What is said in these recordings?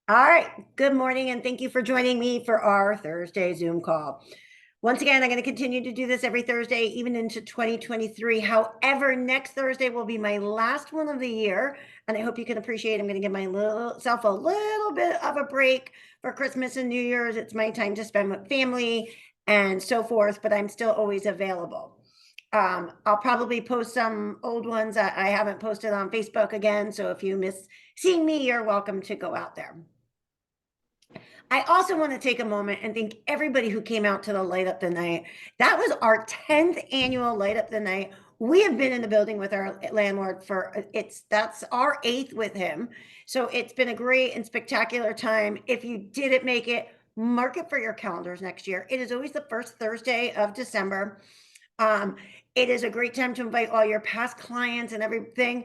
All right. Good morning, and thank you for joining me for our Thursday Zoom call. Once again, I'm going to continue to do this every Thursday, even into 2023. However, next Thursday will be my last one of the year, and I hope you can appreciate. I'm going to give myself a little bit of a break for Christmas and New Year's. It's my time to spend with family and so forth, but I'm still always available. I'll probably post some old ones that I haven't posted on Facebook again. So if you miss seeing me, you're welcome to go out there. I also want to take a moment and thank everybody who came out to the Light Up the Night. That was our 10th annual Light Up the Night. We have been in the building with our landlord for that's our 8th with him. So it's been a great and spectacular time. If you didn't make it, mark it for your calendars next year. It is always the first Thursday of December. Um, it is a great time to invite all your past clients and everything,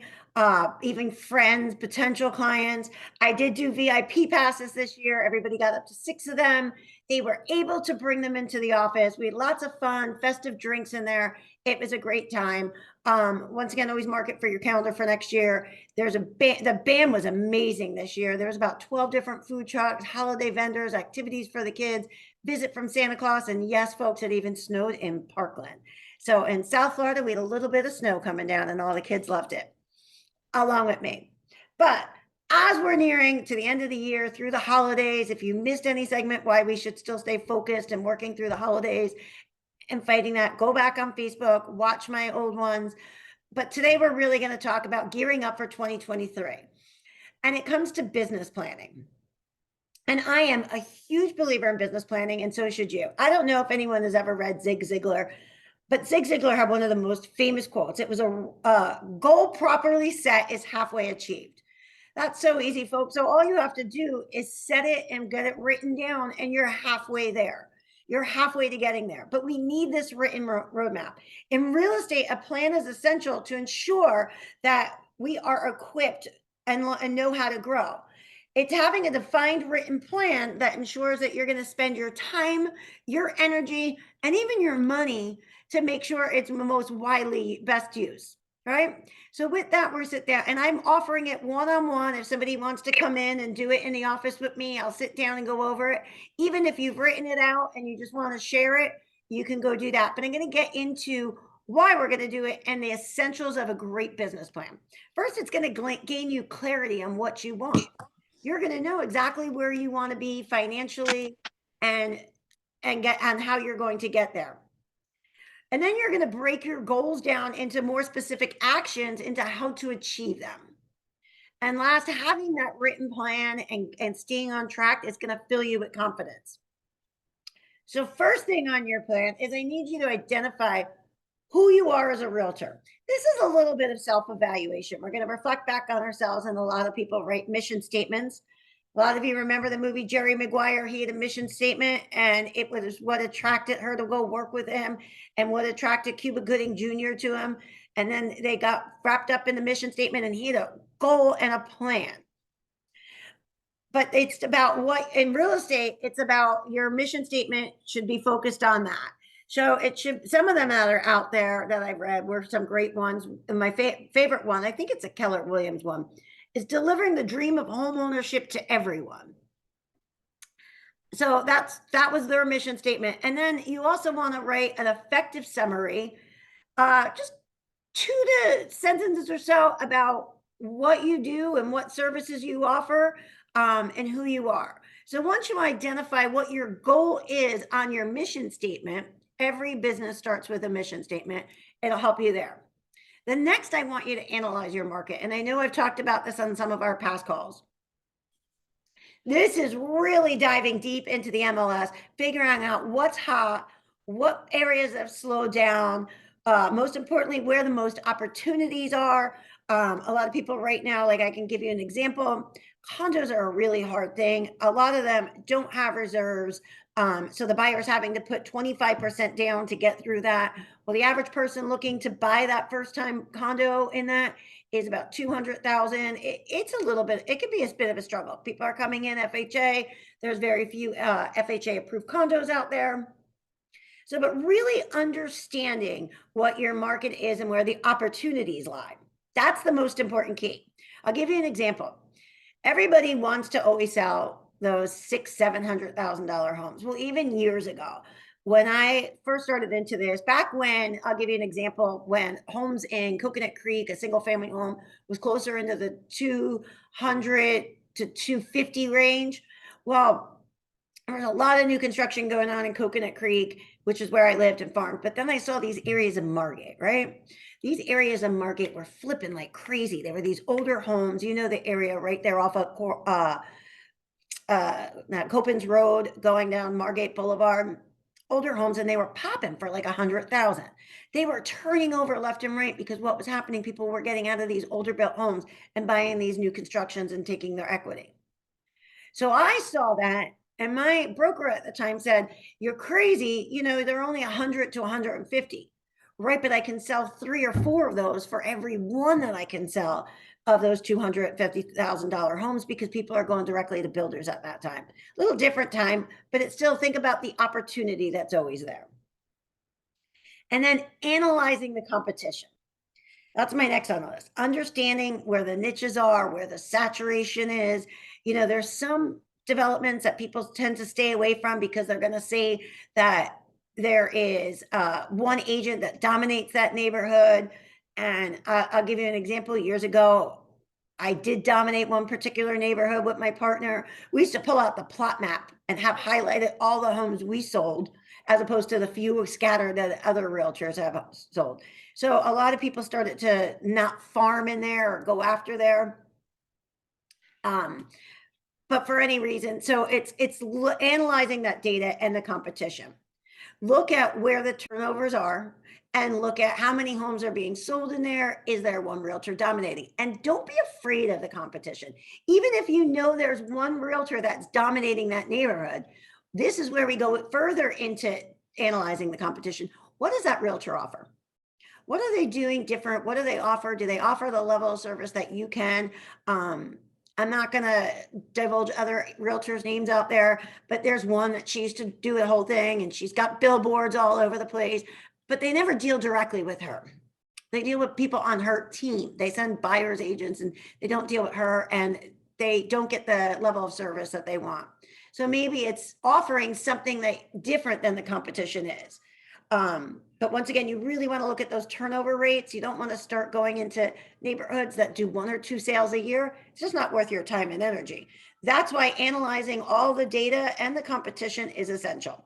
even friends, potential clients. I did do VIP passes this year. Everybody got up to 6 of them. They were able to bring them into the office. We had lots of fun, festive drinks in there. It was a great time. Once again, always mark it for your calendar for next year. There's the band was amazing this year. There was about 12 different food trucks, holiday vendors, activities for the kids, visit from Santa Claus, and yes, folks, it even snowed in Parkland. So in South Florida, we had a little bit of snow coming down, and all the kids loved it, along with me. But as we're nearing to the end of the year, through the holidays, if you missed any segment, why we should still stay focused and working through the holidays and fighting that, go back on Facebook, watch my old ones. But today we're really going to talk about gearing up for 2023. And it comes to business planning. And I am a huge believer in business planning, and so should you. I don't know if anyone has ever read Zig Ziglar, but Zig Ziglar had one of the most famous quotes. It was a goal properly set is halfway achieved. That's so easy, folks. So all you have to do is set it and get it written down, and you're halfway there. You're halfway to getting there. But we need this written roadmap. In real estate, a plan is essential to ensure that we are equipped and know how to grow. It's having a defined written plan that ensures that you're going to spend your time, your energy, and even your money to make sure it's the most widely best use. Right. So with that, we're sit down and I'm offering it one-on-one. If somebody wants to come in and do it in the office with me, I'll sit down and go over it. Even if you've written it out and you just want to share it, you can go do that. But I'm going to get into why we're going to do it and the essentials of a great business plan. First, it's going to gain you clarity on what you want. You're going to know exactly where you want to be financially and get on how you're going to get there. And then you're going to break your goals down into more specific actions into how to achieve them. And last, having that written plan and staying on track is going to fill you with confidence. So first thing on your plan is I need you to identify who you are as a realtor. This is a little bit of self-evaluation. We're going to reflect back on ourselves, and a lot of people write mission statements. A lot of you remember the movie Jerry Maguire. He had a mission statement, and it was what attracted her to go work with him and what attracted Cuba Gooding Jr. to him. And then they got wrapped up in the mission statement, and he had a goal and a plan. But it's about what in real estate, it's about your mission statement should be focused on that. So it should, some of them that are out there that I've read were some great ones. And my favorite one, I think it's a Keller Williams one, is delivering the dream of home ownership to everyone. So that was their mission statement. And then you also want to write an effective summary, just 2 sentences or so about what you do and what services you offer, and who you are. So once you identify what your goal is on your mission statement, every business starts with a mission statement. It'll help you there. The next, I want you to analyze your market. And I know I've talked about this on some of our past calls. This is really diving deep into the MLS, figuring out what's hot, what areas have slowed down, most importantly, where the most opportunities are. A lot of people right now, like I can give you an example, condos are a really hard thing. A lot of them don't have reserves. So the buyer's having to put 25% down to get through that. Well, the average person looking to buy that first time condo in that is about 200,000. It's a little bit, it could be a bit of a struggle. People are coming in FHA. There's very few FHA approved condos out there. So, but really understanding what your market is and where the opportunities lie. That's the most important key. I'll give you an example. Everybody wants to always sell those $600,000-$700,000 homes. Well, even years ago, when I first started into this, back when, I'll give you an example, when homes in Coconut Creek, a single family home, was closer into the 200 to 250 range. Well, there was a lot of new construction going on in Coconut Creek, which is where I lived and farmed. But then I saw these areas of Margate, right? These areas of Margate were flipping like crazy. There were these older homes, you know, the area right there off of Copans Road going down Margate Boulevard, older homes, and they were popping for like 100,000. They were turning over left and right because what was happening, people were getting out of these older built homes and buying these new constructions and taking their equity. So I saw that, and my broker at the time said, "You're crazy, you know, they're only 100 to 150." Right, but I can sell 3 or 4 of those for every one that I can sell of those $250,000 homes, because people are going directly to builders at that time. A little different time, but it's still, think about the opportunity that's always there. And then analyzing the competition. That's my next on the list. Understanding where the niches are, where the saturation is. You know, there's some developments that people tend to stay away from because they're going to say that there is one agent that dominates that neighborhood. And I'll give you an example. Years ago, I did dominate one particular neighborhood with my partner. We used to pull out the plot map and have highlighted all the homes we sold, as opposed to the few scattered that other realtors have sold. So a lot of people started to not farm in there or go after there. But for any reason, so it's analyzing that data and the competition. Look at where the turnovers are and look at how many homes are being sold in there. Is there one realtor dominating? And don't be afraid of the competition. Even if you know there's one realtor that's dominating that neighborhood, this is where we go further into analyzing the competition. What does that realtor offer? What are they doing different? What do they offer? Do they offer the level of service that you can? I'm not going to divulge other realtors' names out there, but there's one that she used to do the whole thing, and she's got billboards all over the place, but they never deal directly with her. They deal with people on her team. They send buyer's agents, and they don't deal with her, and they don't get the level of service that they want. So maybe it's offering something that different than the competition is. But once again, you really want to look at those turnover rates. You don't want to start going into neighborhoods that do 1 or 2 sales a year. It's just not worth your time and energy. That's why analyzing all the data and the competition is essential.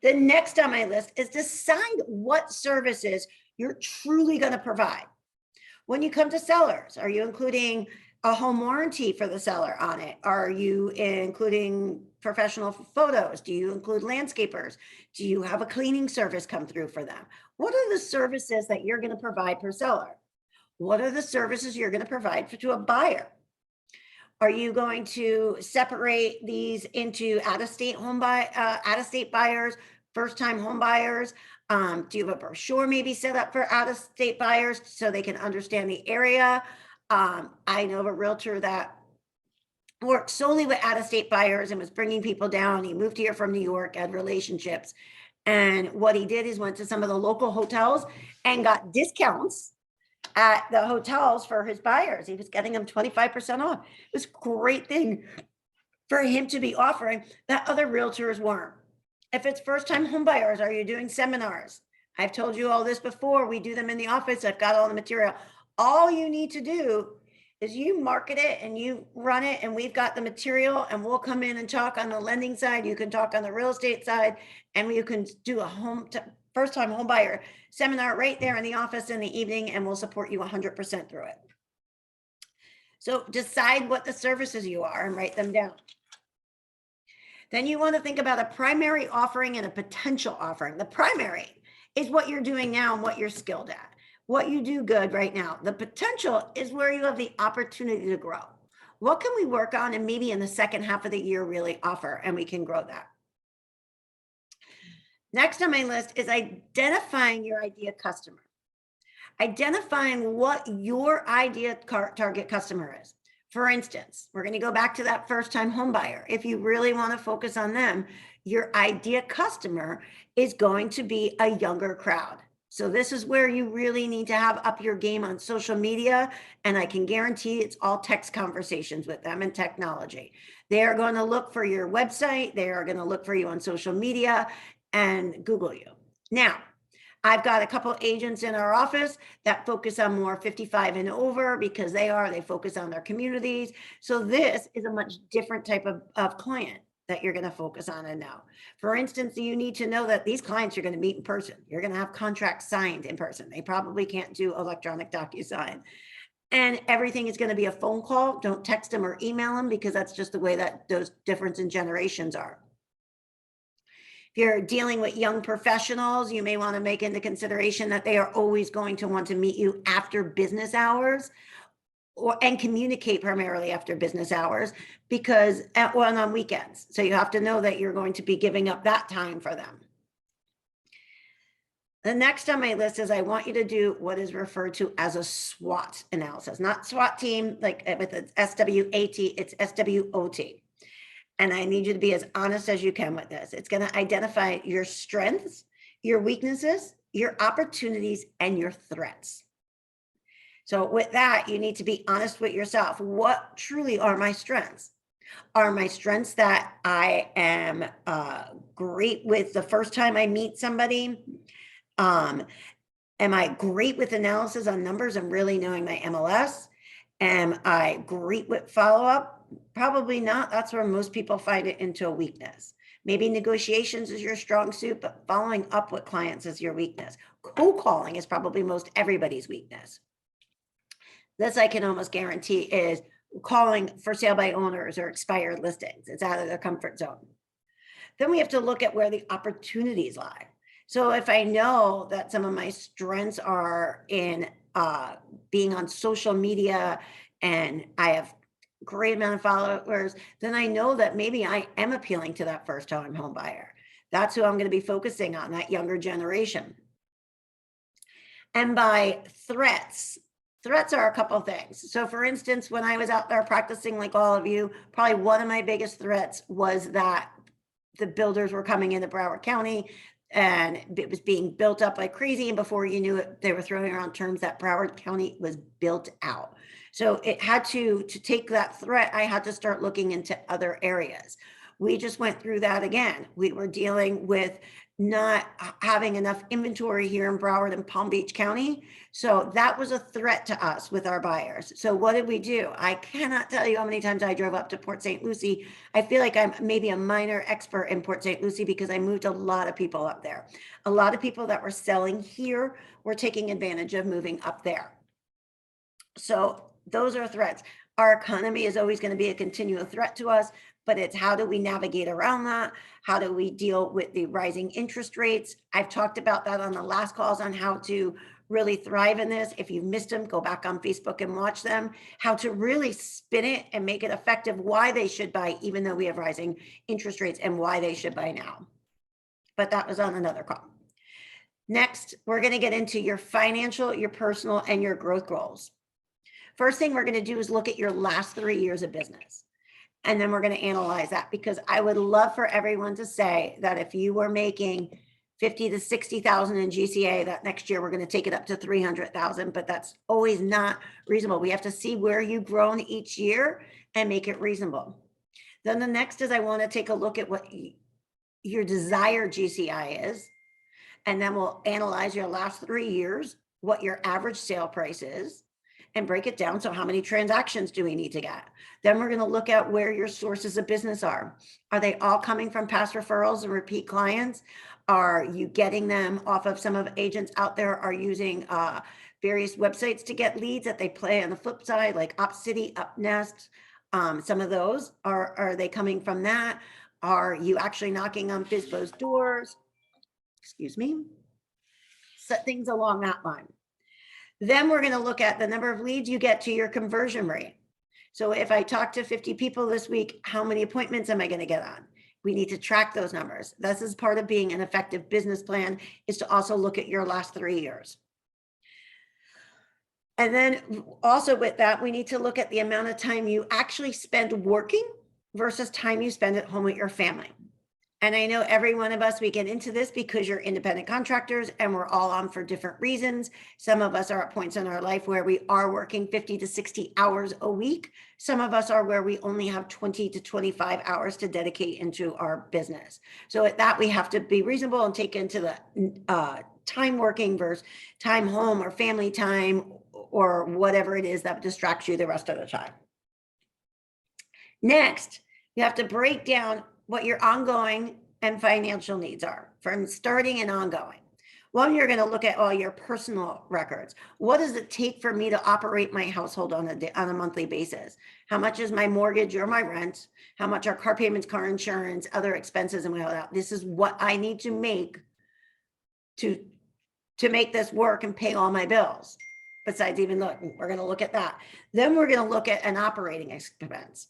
The next on my list is decide what services you're truly going to provide. When you come to sellers, are you including a home warranty for the seller on it? Are you including professional photos? Do you include landscapers? Do you have a cleaning service come through for them? What are the services that you're going to provide per seller? What are the services you're going to provide to a buyer? Are you going to separate these into out-of-state buyers, first-time home buyers? Do you have a brochure maybe set up for out-of-state buyers so they can understand the area? I know of a realtor that worked solely with out-of-state buyers and was bringing people down. He moved here from New York, had relationships. And what he did is went to some of the local hotels and got discounts at the hotels for his buyers. He was getting them 25% off. It was a great thing for him to be offering that other realtors weren't. If it's first-time home buyers, are you doing seminars? I've told you all this before. We do them in the office. I've got all the material. All you need to do is you market it and you run it, and we've got the material, and we'll come in and talk on the lending side. You can talk on the real estate side, and you can do a first-time home buyer seminar right there in the office in the evening, and we'll support you 100% through it. So decide what the services you are and write them down. Then you want to think about a primary offering and a potential offering. The primary is what you're doing now and what you're skilled at, what you do good right now. The potential is where you have the opportunity to grow. What can we work on and maybe in the second half of the year really offer, and we can grow that. Next on my list is identifying your ideal customer. Identifying what your ideal target customer is. For instance, we're going to go back to that first-time home buyer. If you really want to focus on them, your ideal customer is going to be a younger crowd. So this is where you really need to have up your game on social media. And I can guarantee it's all text conversations with them and technology. They are going to look for your website. They are going to look for you on social media and Google you. Now, I've got a couple agents in our office that focus on more 55 and over because they focus on their communities. So this is a much different type of client that you're going to focus on and know. For instance, you need to know that these clients you're going to meet in person. You're going to have contracts signed in person. They probably can't do electronic DocuSign. And everything is going to be a phone call. Don't text them or email them because that's just the way that those difference in generations are. If you're dealing with young professionals, you may want to make into consideration that they are always going to want to meet you after business hours and communicate primarily after business hours because on weekends. So you have to know that you're going to be giving up that time for them. The next on my list is I want you to do what is referred to as a SWOT analysis, not SWAT team, like with the SWAT, it's SWOT. And I need you to be as honest as you can with this. It's going to identify your strengths, your weaknesses, your opportunities, and your threats. So with that, you need to be honest with yourself. What truly are my strengths? Are my strengths that I am great with the first time I meet somebody? Am I great with analysis on numbers and really knowing my MLS? Am I great with follow-up? Probably not. That's where most people find it into a weakness. Maybe negotiations is your strong suit, but following up with clients is your weakness. Cold calling is probably most everybody's weakness. This I can almost guarantee is calling for sale by owners or expired listings. It's out of their comfort zone. Then we have to look at where the opportunities lie. So if I know that some of my strengths are in being on social media and I have great amount of followers, then I know that maybe I am appealing to that first time home buyer. That's who I'm going to be focusing on, that younger generation. And by threats are a couple of things. So for instance, when I was out there practicing like all of you, probably one of my biggest threats was that the builders were coming into Broward County and it was being built up like crazy. And before you knew it, they were throwing around terms that Broward County was built out. So it had to take that threat, I had to start looking into other areas. We just went through that again. We were dealing with not having enough inventory here in Broward and Palm Beach County. So that was a threat to us with our buyers. So what did we do? I cannot tell you how many times I drove up to Port St. Lucie. I feel like I'm maybe a minor expert in Port St. Lucie because I moved a lot of people up there. A lot of people that were selling here were taking advantage of moving up there. So those are threats. Our economy is always going to be a continual threat to us, but it's how do we navigate around that? How do we deal with the rising interest rates? I've talked about that on the last calls on how to really thrive in this. If you've missed them, go back on Facebook and watch them. How to really spin it and make it effective, why they should buy, even though we have rising interest rates, and why they should buy now. But that was on another call. Next, we're going to get into your financial, your personal, and your growth goals. First thing we're going to do is look at your last 3 years of business. And then we're going to analyze that because I would love for everyone to say that if you were making 50 to 60,000 in GCA, that next year we're going to take it up to 300,000, but that's always not reasonable. We have to see where you've grown each year and make it reasonable. Then the next is I want to take a look at what your desired GCI is. And then we'll analyze your last 3 years, what your average sale price is, and break it down. So how many transactions do we need to get? Then we're going to look at where your sources of business are. Are they all coming from past referrals and repeat clients? Are you getting them off of some of agents out there are using various websites to get leads that they play on the flip side, like OpCity, UpNest? Some of those are they coming from that? Are you actually knocking on FSBO's doors? Excuse me. So things along that line. Then we're going to look at the number of leads you get to your conversion rate. So if I talk to 50 people this week, how many appointments am I going to get on? We need to track those numbers. This is part of being an effective business plan, is to also look at your last 3 years. And then also with that, we need to look at the amount of time you actually spend working versus time you spend at home with your family. And I know every one of us, we get into this because you're independent contractors and we're all on for different reasons. Some of us are at points in our life where we are working 50 to 60 hours a week. Some of us are where we only have 20 to 25 hours to dedicate into our business. So at that, we have to be reasonable and take into the time working versus time home or family time or whatever it is that distracts you the rest of the time. Next, you have to break down what your ongoing and financial needs are from starting and ongoing. One, you're going to look at all your personal records. What does it take for me to operate my household on a monthly basis? How much is my mortgage or my rent? How much are car payments, car insurance, other expenses, and all that? This is what I need to make to make this work and pay all my bills. Besides even we're going to look at that. Then we're going to look at an operating expense.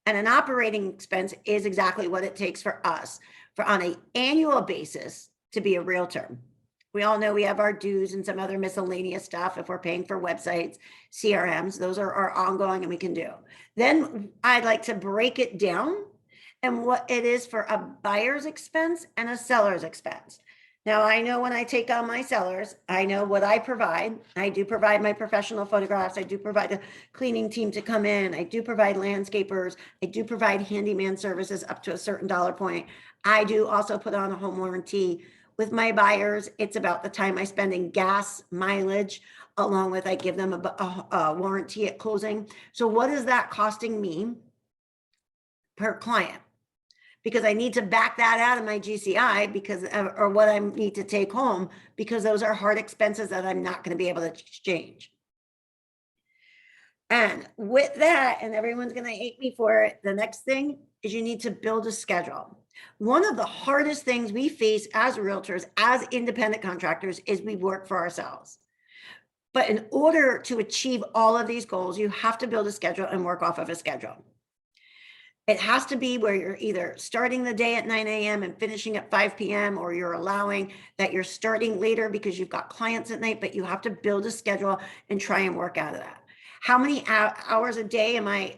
And an operating expense is exactly what it takes for us on an annual basis to be a realtor. We all know we have our dues and some other miscellaneous stuff if we're paying for websites, CRMs, those are our ongoing and we can do. Then I'd like to break it down and what it is for a buyer's expense and a seller's expense. Now, I know when I take on my sellers, I know what I provide. I do provide my professional photographs. I do provide a cleaning team to come in. I do provide landscapers. I do provide handyman services up to a certain dollar point. I do also put on a home warranty. With my buyers, it's about the time I spend in gas, mileage, along with I give them a warranty at closing. So what is that costing me per client? Because I need to back that out of my GCI because, or what I need to take home, because those are hard expenses that I'm not going to be able to exchange. And with that, and everyone's going to hate me for it, the next thing is you need to build a schedule. One of the hardest things we face as realtors, as independent contractors, is we work for ourselves. But in order to achieve all of these goals, you have to build a schedule and work off of a schedule. It has to be where you're either starting the day at 9 a.m. and finishing at 5 p.m. or you're allowing that you're starting later because you've got clients at night, but you have to build a schedule and try and work out of that. How many hours a day am I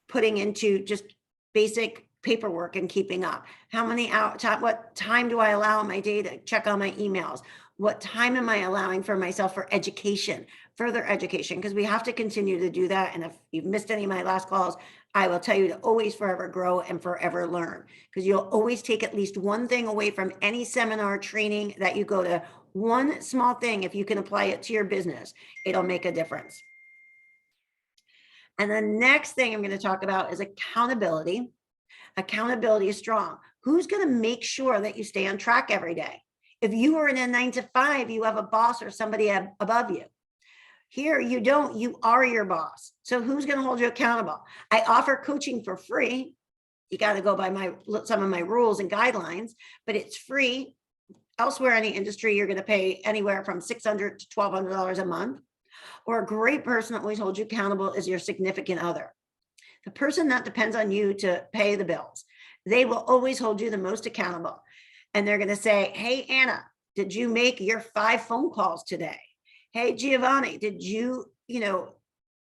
putting into just basic paperwork and keeping up? How many hours, what time do I allow in my day to check on my emails? What time am I allowing for myself for education, further education? Because we have to continue to do that. And if you've missed any of my last calls, I will tell you to always forever grow and forever learn, because you'll always take at least one thing away from any seminar training that you go to. One small thing, if you can apply it to your business, it'll make a difference. And the next thing I'm going to talk about is accountability. Accountability is strong. Who's going to make sure that you stay on track every day? If you are in a 9 to 5, you have a boss or somebody above you. Here, you don't, you are your boss. So who's going to hold you accountable? I offer coaching for free. You got to go by some of my rules and guidelines, but it's free. Elsewhere in the industry, you're going to pay anywhere from $600 to $1,200 a month. Or a great person that always holds you accountable is your significant other. The person that depends on you to pay the bills. They will always hold you the most accountable. And they're going to say, hey, Anna, did you make your 5 phone calls today? Hey, Giovanni, did you,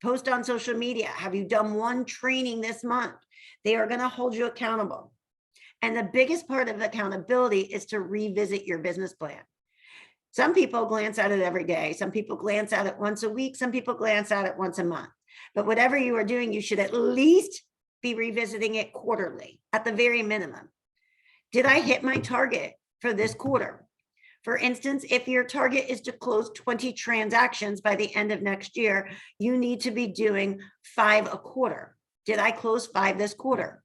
post on social media? Have you done one training this month? They are going to hold you accountable. And the biggest part of accountability is to revisit your business plan. Some people glance at it every day. Some people glance at it once a week. Some people glance at it once a month. But whatever you are doing, you should at least be revisiting it quarterly at the very minimum. Did I hit my target for this quarter? For instance, if your target is to close 20 transactions by the end of next year, you need to be doing 5 a quarter. Did I close 5 this quarter?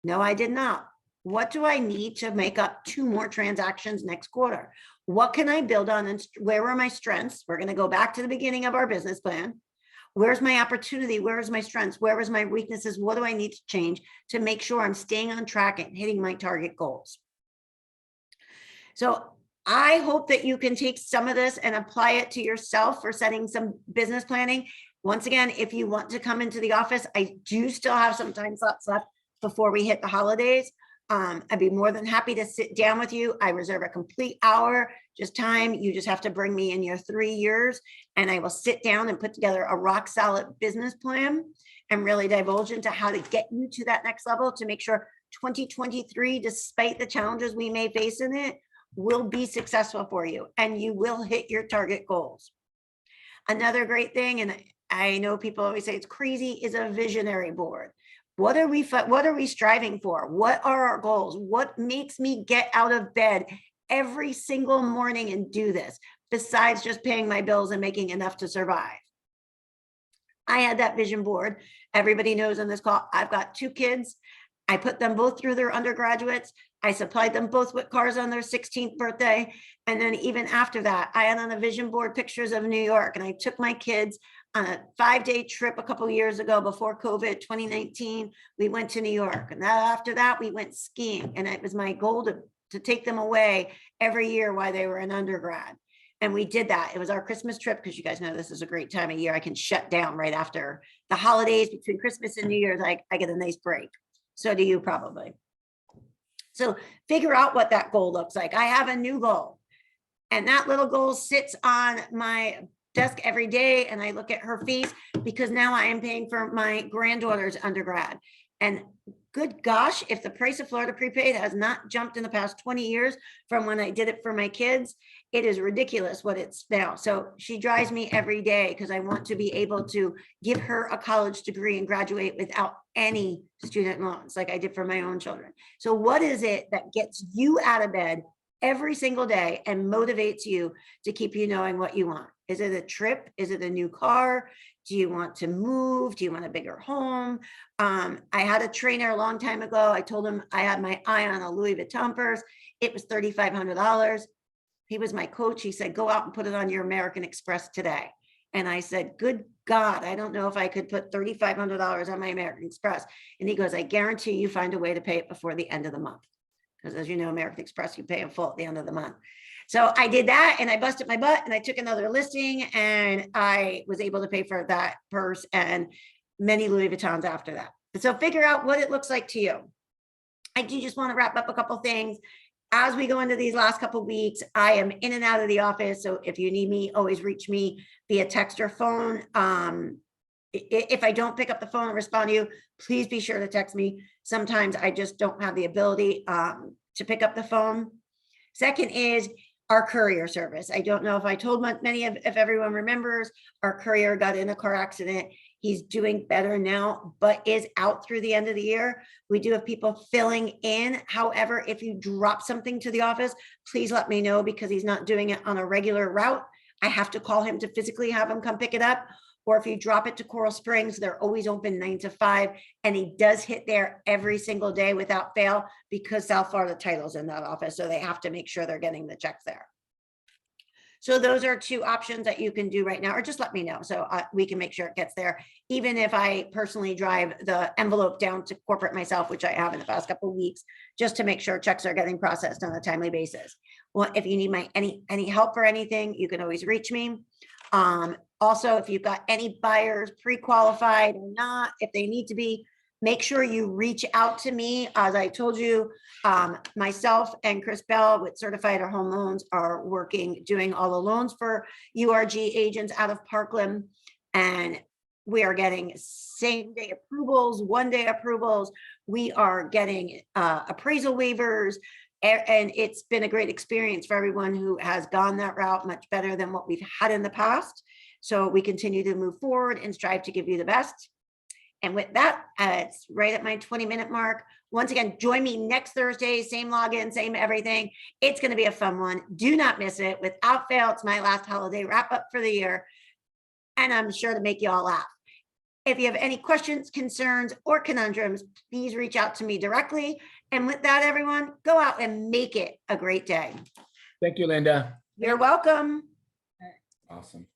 No, I did not. What do I need to make up 2 more transactions next quarter? What can I build on and where are my strengths? We're going to go back to the beginning of our business plan. Where's my opportunity? Where's my strengths? Where is my weaknesses? What do I need to change to make sure I'm staying on track and hitting my target goals? So I hope that you can take some of this and apply it to yourself for setting some business planning. Once again, if you want to come into the office, I do still have some time slots left before we hit the holidays. I'd be more than happy to sit down with you. I reserve a complete hour, just time. You just have to bring me in your 3 years and I will sit down and put together a rock solid business plan and really divulge into how to get you to that next level to make sure 2023, despite the challenges we may face in it, will be successful for you and you will hit your target goals. Another great thing, and I know people always say it's crazy, is a visionary board. What are we striving for? What are our goals? What makes me get out of bed every single morning and do this, besides just paying my bills and making enough to survive? I had that vision board. Everybody knows on this call, I've got 2 kids. I put them both through their undergraduates. I supplied them both with cars on their 16th birthday. And then even after that, I had on a vision board pictures of New York, and I took my kids on a 5-day trip a couple of years ago before COVID, 2019. We went to New York, and after that we went skiing, and it was my goal to take them away every year while they were in undergrad. And we did that. It was our Christmas trip, because you guys know this is a great time of year. I can shut down right after the holidays. Between Christmas and New Year's, I get a nice break. So do you probably. So figure out what that goal looks like. I have a new goal, and that little goal sits on my desk every day, and I look at her face, because now I am paying for my granddaughter's undergrad. And good gosh, if the price of Florida prepaid has not jumped in the past 20 years from when I did it for my kids, it is ridiculous what it's now. So she drives me every day, because I want to be able to give her a college degree and graduate without any student loans, like I did for my own children. So what is it that gets you out of bed every single day and motivates you to keep you knowing what you want? Is it a trip? Is it a new car? Do you want to move? Do you want a bigger home? I had a trainer a long time ago. I told him I had my eye on a Louis Vuitton purse. It was $3,500. He was my coach. He said, go out and put it on your American Express today. And I said, good God, I don't know if I could put $3,500 on my American Express. And he goes, I guarantee you find a way to pay it before the end of the month. Because as you know, American Express, you pay in full at the end of the month. So I did that, and I busted my butt, and I took another listing, and I was able to pay for that purse and many Louis Vuittons after that. So figure out what it looks like to you. I do just want to wrap up a couple things. As we go into these last couple of weeks, I am in and out of the office. So if you need me, always reach me via text or phone. If I don't pick up the phone and respond to you, please be sure to text me. Sometimes I just don't have the ability to pick up the phone. Second is our courier service. I don't know if I told many of, if everyone remembers, our courier got in a car accident. He's doing better now, but is out through the end of the year. We do have people filling in. However, if you drop something to the office, please let me know, because he's not doing it on a regular route. I have to call him to physically have him come pick it up. Or if you drop it to Coral Springs, they're always open 9 to 5. And he does hit there every single day without fail, because South Florida Title's in that office. So they have to make sure they're getting the checks there. So those are 2 options that you can do right now, or just let me know so we can make sure it gets there. Even if I personally drive the envelope down to corporate myself, which I have in the past couple of weeks, just to make sure checks are getting processed on a timely basis. Well, if you need my any help or anything, you can always reach me. Also, if you've got any buyers pre-qualified or not, if they need to be, make sure you reach out to me. As I told you, myself and Chris Bell with Certified Home Loans are working, doing all the loans for URG agents out of Parkland. And we are getting same-day approvals, one-day approvals. We are getting appraisal waivers. And it's been a great experience for everyone who has gone that route, much better than what we've had in the past. So we continue to move forward and strive to give you the best. And with that, it's right at my 20-minute mark. Once again, join me next Thursday, same login, same everything. It's going to be a fun one. Do not miss it. Without fail, it's my last holiday wrap up for the year. And I'm sure to make you all laugh. If you have any questions, concerns, or conundrums, please reach out to me directly. And with that, everyone, go out and make it a great day. Thank you, Linda. You're welcome. Awesome.